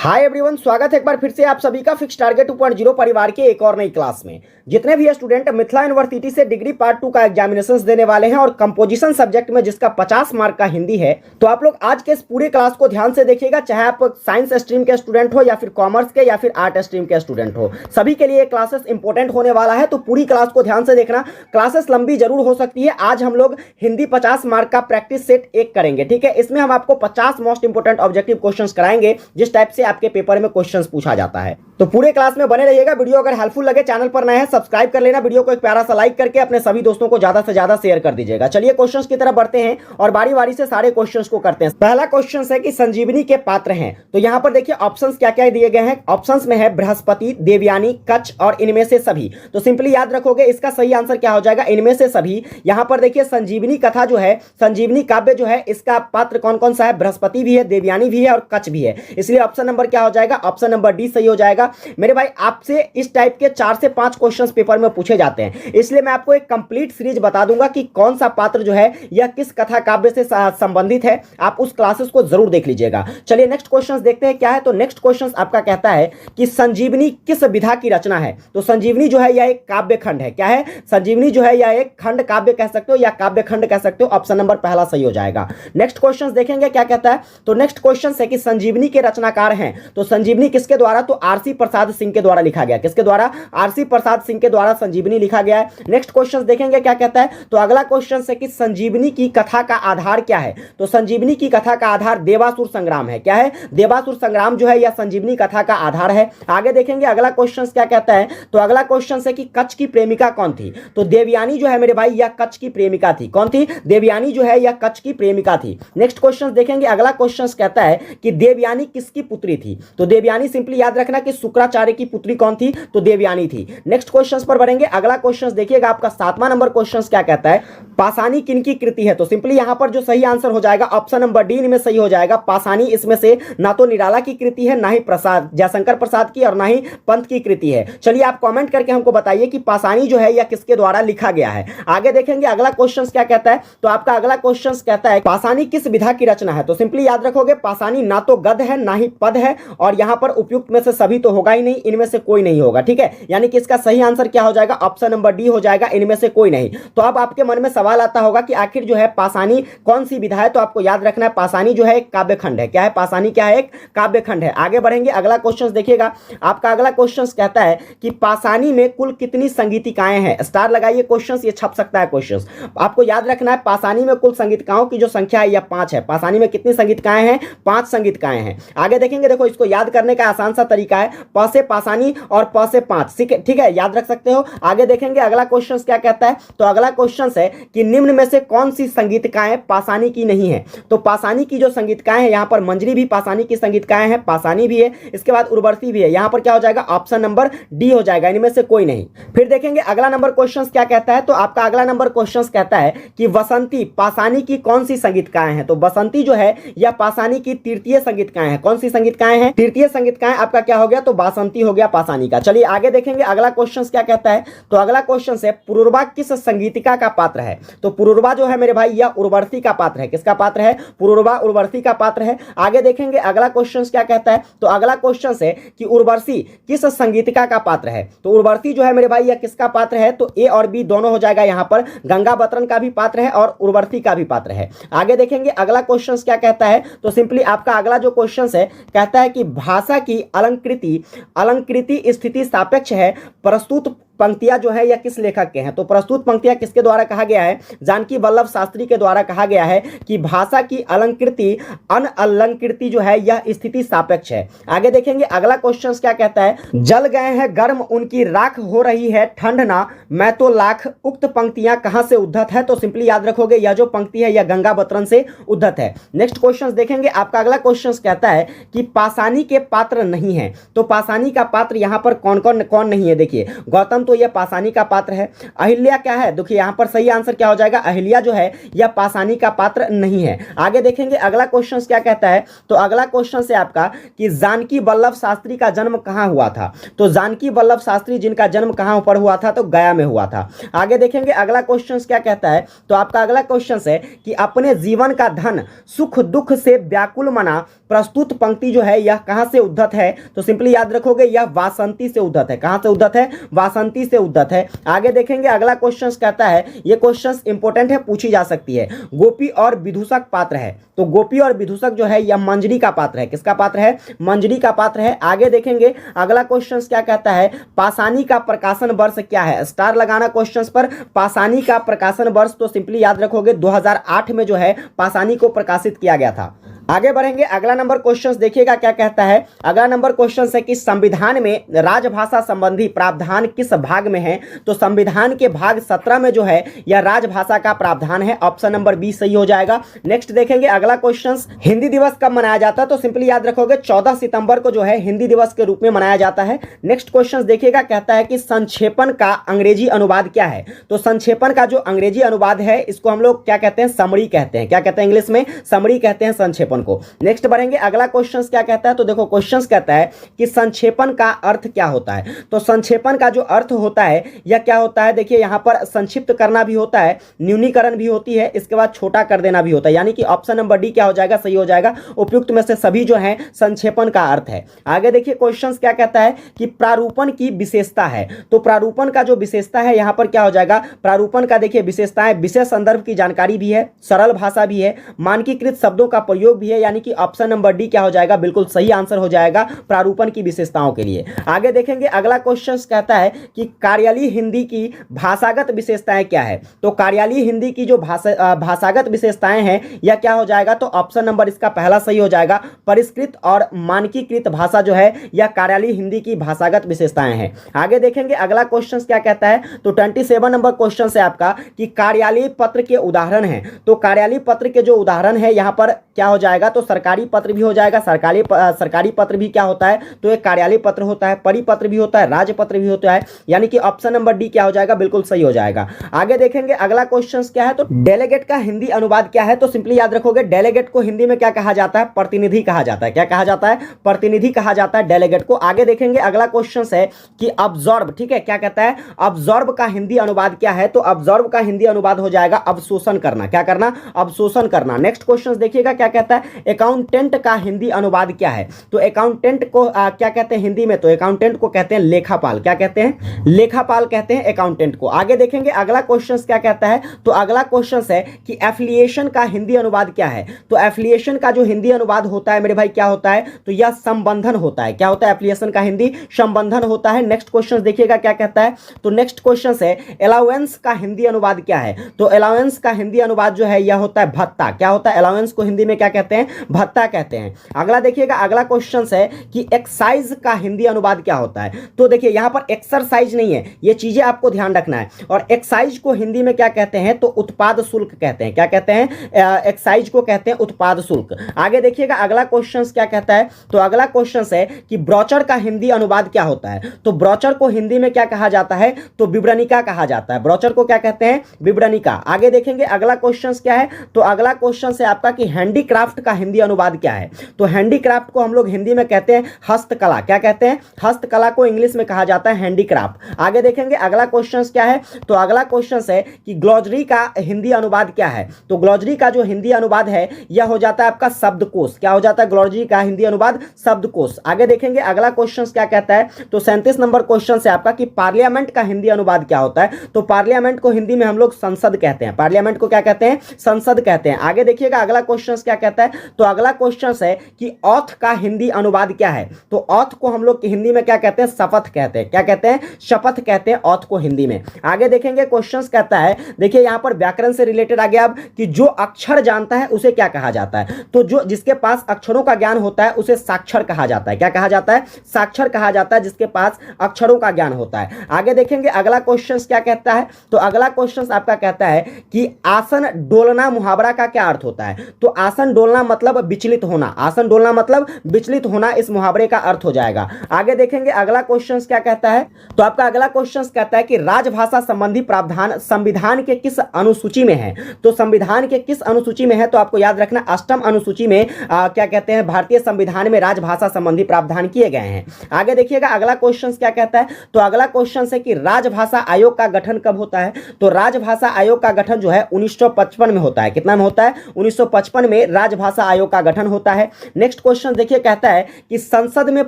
Hi everyone, स्वागत है एक बार फिर से आप सभी का फिक्स टारगेट 2.0 परिवार के एक और नई क्लास में। जितने भी स्टूडेंट मिथिला यूनिवर्सिटी से डिग्री पार्ट 2 का एग्जामिनेशंस देने वाले हैं और कंपोजिशन सब्जेक्ट में जिसका 50 मार्क का हिंदी है, तो आप लोग आज के इस पूरे क्लास को ध्यान से देखिएगा। चाहे आप साइंस स्ट्रीम के स्टूडेंट हो या फिर कॉमर्स के या फिर आर्ट स्ट्रीम के स्टूडेंट हो, सभी के लिए क्लासेस इंपॉर्टेंट होने वाला है। तो पूरी क्लास को ध्यान से देखना। क्लासेस लंबी जरूर हो सकती है। आज हम लोग हिंदी 50 मार्क का प्रैक्टिस सेट 1 करेंगे, ठीक है। इसमें हम आपको 50 मोस्ट इंपोर्टेंट ऑब्जेक्टिव क्वेश्चंस कराएंगे, जिस टाइप से आपके पेपर में क्वेश्चंस पूछा जाता है। तो पूरे क्लास में बने रहिएगा। वीडियो अगर हेल्पफुल लगे, चैनल पर नए हैं सब्सक्राइब कर लेना। वीडियो को एक प्यारा सा लाइक करके अपने सभी दोस्तों को ज्यादा से ज्यादा शेयर कर दीजिएगा। चलिए क्वेश्चंस की तरफ बढ़ते हैं और बारी बारी से सारे क्वेश्चंस को करते हैं। पहला क्वेश्चन है कि संजीवनी के पात्र हैं। तो यहां पर देखिए ऑप्शंस क्या क्या दिए गए हैं। ऑप्शंस में है बृहस्पति, देवयानी, कच्छ और इनमें से सभी। तो सिंपली याद रखोगे, इसका सही आंसर क्या हो जाएगा, इनमें से सभी। यहां पर देखिए संजीवनी कथा जो है, संजीवनी काव्य जो है, इसका पात्र कौन कौन सा है, बृहस्पति भी है, देवयानी भी है और कच्छ भी है। इसलिए ऑप्शन नंबर क्या हो जाएगा, ऑप्शन नंबर डी सही हो जाएगा। मेरे भाई आपसे इस टाइप के 4 से 5 क्वेश्चंस पेपर में पूछे जाते हैं, इसलिए मैं आपको एक कंप्लीट सीरीज बता दूंगा कि कौन सा पात्र जो है या किस कथा काव्य से संबंधित है। आप उस क्लासेस को जरूर देख लीजिएगा। चलिए नेक्स्ट क्वेश्चन देखते हैं क्या है। तो नेक्स्ट क्वेश्चन आपका कहता है कि संजीवनी किस विधा की रचना है। तो संजीवनी जो है यह एक काव्य खंड है। क्या है, संजीवनी जो है यह एक खंड काव्य कह सकते हो या काव्य खंड कह सकते हो। ऑप्शन नंबर पहला सही हो जाएगा। नेक्स्ट क्वेश्चन देखेंगे क्या कहता है। तो नेक्स्ट क्वेश्चन है कि संजीवनी के रचनाकार हैं। तो संजीवनी किसके द्वारा, तो आरसी प्रसाद सिंह के द्वारा लिखा गया। किसके द्वारा, आरसी प्रसाद सिंह के द्वारा संजीवनी लिखा गया है। नेक्स्ट क्वेश्चन देखेंगे क्या कहता है। तो अगला क्वेश्चन है कि संजीवनी की कथा का आधार क्या है। तो संजीवनी की कथा का आधार देवासुर संग्राम है। क्या है, देवासुर संग्राम जो है यह संजीवनी कथा का आधार है। आगे देखेंगे अगला क्वेश्चन क्या कहता है। तो अगला क्वेश्चन है कि कच्छ की प्रेमिका कौन थी। तो देवयानी जो है मेरे भाई यह कच्छ की प्रेमिका थी। कौन थी, देवयानी जो है यह कच्छ की प्रेमिका थी। नेक्स्ट क्वेश्चन देखेंगे अगला क्वेश्चन कहता है कि देवयानी किसकी पुत्री थी। तो देवयानी सिंपली याद रखना कि शुक्राचार्य की पुत्री कौन थी, तो देवयानी थी। नेक्स्ट क्वेश्चन पर बढ़ेंगे। अगला क्वेश्चन देखिएगा आपका 7वां नंबर क्वेश्चन क्या कहता है, पाषाणी किनकी कृति है। तो सिंपली यहां पर जो सही आंसर हो जाएगा ऑप्शन नंबर डी में सही हो जाएगा। पाषाणी इसमें से ना तो निराला की कृति है, ना ही प्रसाद जयशंकर प्रसाद की और ना ही पंत की कृति है। चलिए आप कमेंट करके हमको बताइए कि पाषाणी जो है यह किसके द्वारा लिखा गया है। आगे देखेंगे अगला क्वेश्चन क्या कहता है। तो आपका अगला क्वेश्चन कहता है पाषाणी किस विधा की रचना है। तो सिंपली याद रखोगे पाषाणी ना तो गद्य है ना ही पद है, और यहां पर उपयुक्त में से सभी तो होगा ही नहीं, इनमें से कोई नहीं होगा, ठीक है। यानी कि इसका सही आंसर क्या हो जाएगा, ऑप्शन नंबर डी हो जाएगा, इनमें से कोई नहीं। तो अब आपके मन में सवाल आता होगा कि आखिर जो है पाषाणी कौन सी विधा है। तो आपको याद रखना है पाषाणी जो है एक काव्य खंड है। क्या है, पाषाणी क्या है, एक काव्य खंड है। आगे बढ़ेंगे अगला क्वेश्चन देखिएगा। आपका अगला क्वेश्चन कहता है कि पाषाणी में कुल कितनी संगीतिकाएं हैं। स्टार लगाइए, क्वेश्चन ये छप सकता है क्वेश्चन। आपको याद रखना है पाषाणी में कुल संगीतिकाओं की जो संख्या है यह 5 है। पाषाणी में कितनी संगीतिकाएं हैं, 5 संगीतिकाएं हैं। आगे देखेंगे, देखो इसको याद करने का आसान सा तरीका है, प से पाषाणी और प से 5, ठीक है, याद रख सकते हो। आगे देखेंगे अगला क्वेश्चन क्या कहता है। तो अगला क्वेश्चन है कि निम्न में से कौन सी संगीतिकाएं पाषाणी की नहीं है। तो पाषाणी की जो संगीतिकाएं हैं, यहां पर मंजरी भी पाषाणी की संगीतिकाएं हैं, पाषाणी भी है, इसके बाद उर्वशी भी है। यहां पर क्या हो जाएगा, ऑप्शन नंबर डी हो जाएगा, इनमें से कोई नहीं। फिर देखेंगे अगला नंबर क्वेश्चन क्या कहता है। तो आपका अगला नंबर क्वेश्चन कहता है कि बसंती पाषाणी की कौन सी संगीतिकाएं हैं। तो बसंती जो है यह पाषाणी की तृतीय संगीतिकाएं हैं। कौन सी संगीतिकाएं हैं, तृतीय संगीतिकाएं। आपका क्या हो गया, तो बासंती हो गया पाषाणी का। चलिए आगे देखेंगे अगला क्वेश्चन क्या कहता है। तो अगला क्वेश्चन है पुरूरवा किस संगीतिका का पात्र है। तो पुरूरवा जो है मेरे भाई यह उर्वशी का पात्र है। किसका पात्र है, पुरूरवा उर्वशी का पात्र है। आगे देखेंगे अगला क्वेश्चन क्या कहता है। तो अगला क्वेश्चन है कि उर्वशी किस संगीतिका का पात्र है। तो उर्वशी जो है मेरे भाई यह किसका पात्र है, तो ए और बी दोनों हो जाएगा। यहां पर गंगा बतरन का भी पात्र है और उर्वशी का भी पात्र है। आगे देखेंगे अगला क्वेश्चन क्या कहता है। तो सिंपली आपका अगला जो क्वेश्चन है कहता है कि भाषा की अलंकृति स्थिति सापेक्ष है। प्रस्तुत पंक्तियां जो है यह किस लेखक के हैं। तो प्रस्तुत पंक्तियां किसके द्वारा कहा गया है, जानकी वल्लभ शास्त्री के द्वारा कहा गया है कि भाषा की अलंकृति अनअलंकृति जो है यह स्थिति सापेक्ष है। आगे देखेंगे अगला क्वेश्चन क्या कहता है। जल गए हैं गर्म उनकी राख हो रही है ठंड ना मैं तो लाख, उक्त पंक्तियां कहां से उद्धत है। तो सिंपली याद रखोगे यह जो पंक्ति है यह गंगा बतरन से उद्धत है। नेक्स्ट क्वेश्चन देखेंगे। आपका अगला क्वेश्चन कहता है कि पाषाणी के पात्र नहीं है। तो पाषाणी का पात्र यहां पर कौन कौन नहीं है। देखिए गौतम संक्षेपण तो यह पासानी का पात्र है। अहिल्या क्या है, देखिए यहां पर सही आंसर क्या हो जाएगा, अहिल्या जो है यह पासानी का पात्र नहीं है। आगे देखेंगे अगला क्वेश्चन क्या कहता है, तो अगला क्वेश्चन है आपका कि जानकी वल्लभ शास्त्री का जन्म कहां हुआ था। तो जानकी वल्लभ शास्त्री जिनका जन्म कहां पर हुआ था, तो गया में हुआ था। आगे देखेंगे अगला क्वेश्चन क्या कहता है, तो आपका अगला क्वेश्चन है कि अपने जीवन का धन सुख दुख से व्याकुल मना प्रस्तुत पंक्ति जो है यह कहां से उद्धत है। तो सिंपली याद रखोगे यह वासंती से उद्धत है। कहां से उद्धत है, वासंती से उद्धत है। आगे देखेंगे अगला क्वेश्चन कहता है, यह क्वेश्चन इंपॉर्टेंट है, पूछी जा सकती है, गोपी और विदूषक पात्र है। तो गोपी और विदूषक जो है यह मंजरी का पात्र है। किसका पात्र है, मंजरी का पात्र है। आगे देखेंगे अगला क्वेश्चन क्या कहता है, पासानी का प्रकाशन वर्ष क्या है। स्टार लगाना क्वेश्चंस पर, पासानी का प्रकाशन वर्ष तो सिंपली याद रखोगे 2008 में जो है पासानी को प्रकाशित किया गया था। आगे बढ़ेंगे अगला नंबर क्वेश्चन देखिएगा क्या कहता है। अगला नंबर क्वेश्चन है कि संविधान में राजभाषा संबंधी प्रावधान किस भाग में है। तो संविधान के भाग 17 में जो है यह राजभाषा का प्रावधान है। ऑप्शन नंबर बी सही हो जाएगा। नेक्स्ट देखेंगे अगला क्वेश्चन, हिंदी दिवस कब मनाया जाता है। तो सिंपली याद रखोगे 14 सितंबर को जो है हिंदी दिवस के रूप में मनाया जाता है। नेक्स्ट क्वेश्चन देखिएगा कहता है कि संक्षेपण का अंग्रेजी अनुवाद क्या है। तो संक्षेपण का जो अंग्रेजी अनुवाद है इसको हम लोग क्या कहते हैं, समरी कहते हैं। क्या कहते हैं इंग्लिश में, समरी कहते हैं संक्षेपण को। नेक्स्ट बढ़ेंगे अगला क्वेश्चन क्या कहता है, तो देखो क्वेश्चन कहता है कि संक्षेपण का अर्थ क्या होता है। तो संक्षेपण का जो अर्थ होता है यह क्या होता है, देखिए यहां पर संक्षिप्त करना भी होता है, न्यूनीकरण भी होती है, इसके बाद छोटा कर देना भी होता है। यानी कि ऑप्शन नंबर डी क्या हो जाएगा, सही हो जाएगा। उपयुक्त में से सभी जो है संक्षेपण का अर्थ है। आगे देखिए क्वेश्चन क्या कहता है कि प्रारूपण की विशेषता है। तो प्रारूपण का जो विशेषता है यहां पर क्या हो जाएगा, प्रारूपण का देखिए विशेषताएं, विषय संदर्भ की जानकारी भी है, सरल भाषा भी है, मानकीकृत शब्दों का प्रयोग भी है। यानी कि ऑप्शन नंबर डी क्या हो जाएगा, बिल्कुल सही आंसर हो जाएगा प्रारूपण की विशेषताओं के लिए। आगे देखेंगे अगला क्वेश्चन कहता है कि कार्यालयीय हिंदी की भाषागत विशेषताएं क्या है। तो कार्यालयीय हिंदी की जो भाषागत विशेषताएं हैं यह क्या हो जाएगा, तो ऑप्शन नंबर इसका पहला सही हो जाएगा। परिष्कृत और मानकीकृत भाषा जो है यह कार्यालयीय हिंदी की भाषागत विशेषताएं हैं। आगे देखेंगे अगला क्वेश्चन क्या कहता है, तो 27 नंबर क्वेश्चन है आपका कि कार्यालयीय पत्र के उदाहरण हैं। तो कार्यालयीय पत्र के जो उदाहरण है यहां पर क्या हो जाएगा, तो सरकारी पत्र भी हो जाएगा। सरकारी पत्र भी क्या होता है, तो एक कार्यालय पत्र होता है, परिपत्र भी होता है, राजपत्र भी होता है। यानी कि ऑप्शन नंबर डी क्या हो जाएगा, बिल्कुल सही हो जाएगा। आगे देखेंगे अगला क्वेश्चन क्या है, तो डेलीगेट का हिंदी अनुवाद क्या है। तो सिंपली याद रखोगे डेलीगेट को हिंदी में क्या कहा जाता है, प्रतिनिधि कहा जाता है। क्या कहा जाता है, प्रतिनिधि कहा जाता है डेलीगेट को। आगे देखेंगे अगला क्वेश्चन है कि अब्जॉर्ब, ठीक है, क्या कहता है, अब्जॉर्ब का हिंदी अनुवाद क्या है। तो अब्जॉर्ब का हिंदी अनुवाद हो जाएगा अवशोषण करना। क्या करना, अवशोषण करना। नेक्स्ट क्वेश्चन देखिएगा क्या कहता है, अकाउंटेंट का हिंदी अनुवाद क्या है। तो अकाउंटेंट को क्या कहते हैं हिंदी में, तो अकाउंटेंट को कहते हैं लेखापाल। क्या कहते हैं, लेखापाल कहते हैं अकाउंटेंट को। आगे देखेंगे अगला क्वेश्चन क्या कहता है, तो अगला क्वेश्चन है कि एफिलिएशन का हिंदी अनुवाद क्या है। तो एफिलिएशन का जो हिंदी अनुवाद होता है मेरे भाई क्या होता है, तो यह संबंधन होता है। क्या होता है एफिलिएशन का हिंदी, संबंधन होता है। नेक्स्ट क्वेश्चन देखिएगा क्या कहता है, तो नेक्स्ट क्वेश्चन है अलाउंस का हिंदी अनुवाद क्या है। तो अलाउंस का हिंदी अनुवाद जो है यह होता है भत्ता। क्या होता है, अलाउंस को हिंदी में क्या कहते हैं, भत्ता कहते हैं। अगला देखिएगा अगला क्वेश्चन है कि एक्साइज का हिंदी अनुवाद क्या होता है। तो देखिए यहां पर एक्सरसाइज नहीं है, ये चीजें आपको ध्यान रखना है। और एक्साइज को हिंदी में क्या कहते हैं, तो उत्पाद शुल्क कहते हैं। क्या कहते हैं, एक्साइज को कहते हैं उत्पाद शुल्क। आगे देखिएगा अगला क्वेश्चन क्या कहता है, तो अगला क्वेश्चन है कि ब्रोचर का हिंदी अनुवाद क्या होता है। तो ब्रोचर को हिंदी में क्या कहा जाता है, तो विवरणिका कहा जाता है। ब्रोचर को क्या कहते हैं, विवरणिका। आगे देखेंगे अगला क्वेश्चन क्या है, तो अगला क्वेश्चन है आपका कि हैंडीक्राफ्ट का हिंदी अनुवाद क्या है। तो हैंडीक्राफ्ट को हम लोग हिंदी में कहते हैं हस्तकला। क्या कहते हैं, हस्तकला को इंग्लिश में कहा जाता है हैंडीक्राफ्ट। आगे देखेंगे अगला क्वेश्चन क्या है, तो अगला क्वेश्चन है कि ग्लॉजरी का हिंदी अनुवाद क्या है। तो ग्लॉजरी का जो हिंदी अनुवाद है यह हो जाता है आपका शब्दकोश। क्या हो जाता है, ग्लॉजरी का हिंदी अनुवाद शब्दकोश। आगे देखेंगे अगला क्वेश्चन क्या कहता है, तो 37 नंबर क्वेश्चन है आपका कि पार्लियामेंट का हिंदी अनुवाद क्या होता है। तो पार्लियामेंट को हिंदी में हम लोग संसद कहते हैं। पार्लियामेंट को क्या कहते हैं, संसद कहते हैं। आगे देखिएगा अगला क्वेश्चन क्या कहता है, तो अगला क्वेश्चन है कि ऑथ का हिंदी अनुवाद क्या है। तो ऑथ को हम लोग हिंदी में क्या कहते हैं, शपथ कहते हैं। क्या कहते हैं, शपथ कहते हैं ऑथ को हिंदी में। आगे देखेंगे क्वेश्चन कहता है, देखिए यहां पर व्याकरण से रिलेटेड आ गया अब कि जो अक्षर जानता है उसे क्या कहा जाता है। तो जो जिसके पास अक्षरों का ज्ञान होता है उसे साक्षर कहा जाता है। क्या कहा जाता है, साक्षर कहा जाता है जिसके पास अक्षरों का ज्ञान होता है। आगे देखेंगे अगला क्वेश्चन क्या कहता है, तो अगला क्वेश्चन आपका कहता है कि आसन डोलना मुहावरा का क्या अर्थ होता है। तो आसन आसन डोलना मतलब विचलित होना, आसन डोलना मतलब विचलित होना इस मुहावरे का अर्थ हो जाएगा। आगे देखेंगे अगला क्वेश्चन क्या कहता है। तो आपका अगला क्वेश्चन कहता है कि राजभाषा संबंधी प्रावधान संविधान के किस अनुसूची में है। तो संविधान के किस अनुसूची में है, तो आपको याद रखना अष्टम अनुसूची में क्या कहते हैं, भारतीय संविधान में राजभाषा संबंधी प्रावधान किए गए हैं। आगे देखिएगा अगला क्वेश्चन क्या कहता है। तो अगला क्वेश्चन है कि राजभाषा आयोग का गठन कब होता है। तो राजभाषा आयोग का गठन जो है 1955 में होता है। कितना में होता है, 1955 में राजभाषा आयोग का गठन होता है। नेक्स्ट क्वेश्चन देखिए कहता है कि संसद में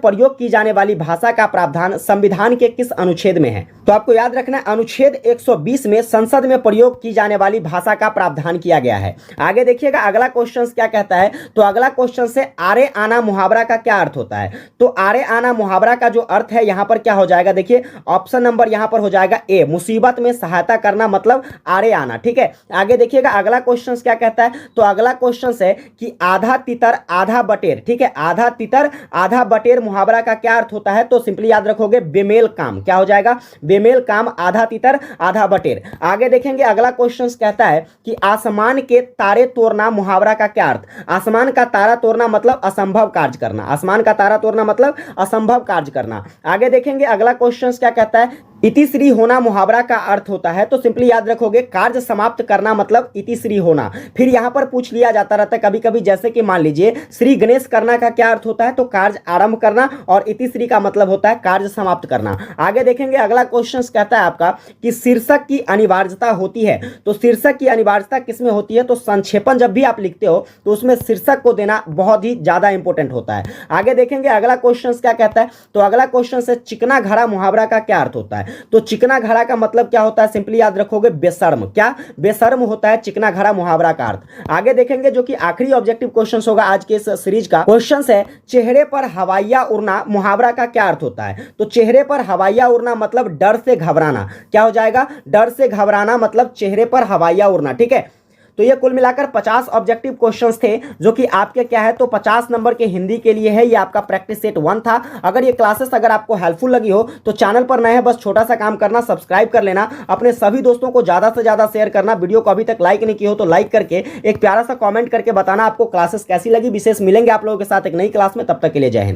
प्रयोग की जाने वाली भाषा का प्रावधान संविधान के किस अनुच्छेद में है। तो आपको याद रखना अनुच्छेद 120 में संसद में प्रयोग की जाने वाली भाषा का प्रावधान किया गया है। आगे देखिएगा अगला क्वेश्चन क्या कहता है। तो अगला क्वेश्चन से आरे आना मुहावरा का क्या अर्थ होता है। तो आरे आना मुहावरा का जो अर्थ है यहां पर क्या हो जाएगा, देखिए ऑप्शन नंबर यहां पर हो जाएगा ए, मुसीबत में सहायता करना मतलब आरे आना। ठीक है, आगे देखिएगा अगला क्वेश्चन क्या कहता है। तो अगला क्वेश्चन है कि आधा तितर आधा बटेर, ठीक है, आधा तितर आधा बटेर मुहावरा का क्या अर्थ होता है। तो सिंपली याद रखोगे बेमेल काम, क्या हो जाएगा, बेमेल काम, आधा तितर आधा बटेर। आगे देखेंगे अगला क्वेश्चन कहता है कि आसमान के तारे तोड़ना मुहावरा का क्या अर्थ। आसमान का तारा तोड़ना मतलब असंभव कार्य करना, आसमान का तारा तोड़ना मतलब असंभव कार्य करना। आगे देखेंगे अगला क्वेश्चन क्या कहता है, इतिश्री होना मुहावरा का अर्थ होता है। तो सिंपली याद रखोगे कार्य समाप्त करना मतलब इतिश्री होना। फिर यहां पर पूछ लिया जाता रहता है कभी कभी, जैसे कि मान लीजिए श्री गणेश करना का क्या अर्थ होता है। तो कार्य आरंभ करना, और इतिश्री का मतलब होता है कार्य समाप्त करना। आगे देखेंगे अगला क्वेश्चन कहता है आपका कि शीर्षक की अनिवार्यता होती है। तो शीर्षक की अनिवार्यता किसमें होती है। तो संक्षेपण जब भी आप लिखते हो तो उसमें शीर्षक को देना बहुत ही ज्यादा इंपॉर्टेंट होता है। आगे देखेंगे अगला क्वेश्चन क्या कहता है। तो अगला क्वेश्चन से चिकना घड़ा मुहावरा का क्या अर्थ होता है। तो चिकना घड़ा का मतलब क्या होता है, सिंपली याद रखोगे बेशर्म, क्या बेशर्म होता है चिकना घड़ा मुहावरा का अर्थ। आगे देखेंगे जो कि आखिरी ऑब्जेक्टिव क्वेश्चन होगा आज के इस सीरीज का क्वेश्चन है, चेहरे पर हवाइया उड़ना मुहावरा का क्या अर्थ होता है। तो चेहरे पर हवाइया उड़ना मतलब डर से घबराना, क्या हो जाएगा, डर से घबराना मतलब चेहरे पर हवाइया उड़ना। ठीक है, तो ये कुल मिलाकर 50 ऑब्जेक्टिव क्वेश्चंस थे जो कि आपके क्या है, तो 50 नंबर के हिंदी के लिए है। ये आपका प्रैक्टिस सेट 1 था। अगर ये क्लासेस अगर आपको हेल्पफुल लगी हो तो चैनल पर नए हैं, बस छोटा सा काम करना, सब्सक्राइब कर लेना, अपने सभी दोस्तों को ज्यादा से ज्यादा शेयर करना। वीडियो को अभी तक लाइक नहीं किया हो तो लाइक करके एक प्यारा सा कॉमेंट करके बताना आपको क्लासेस कैसी लगी। विशेष मिलेंगे आप लोगों के साथ एक नई क्लास में, तब तक के लिए जय हिंद।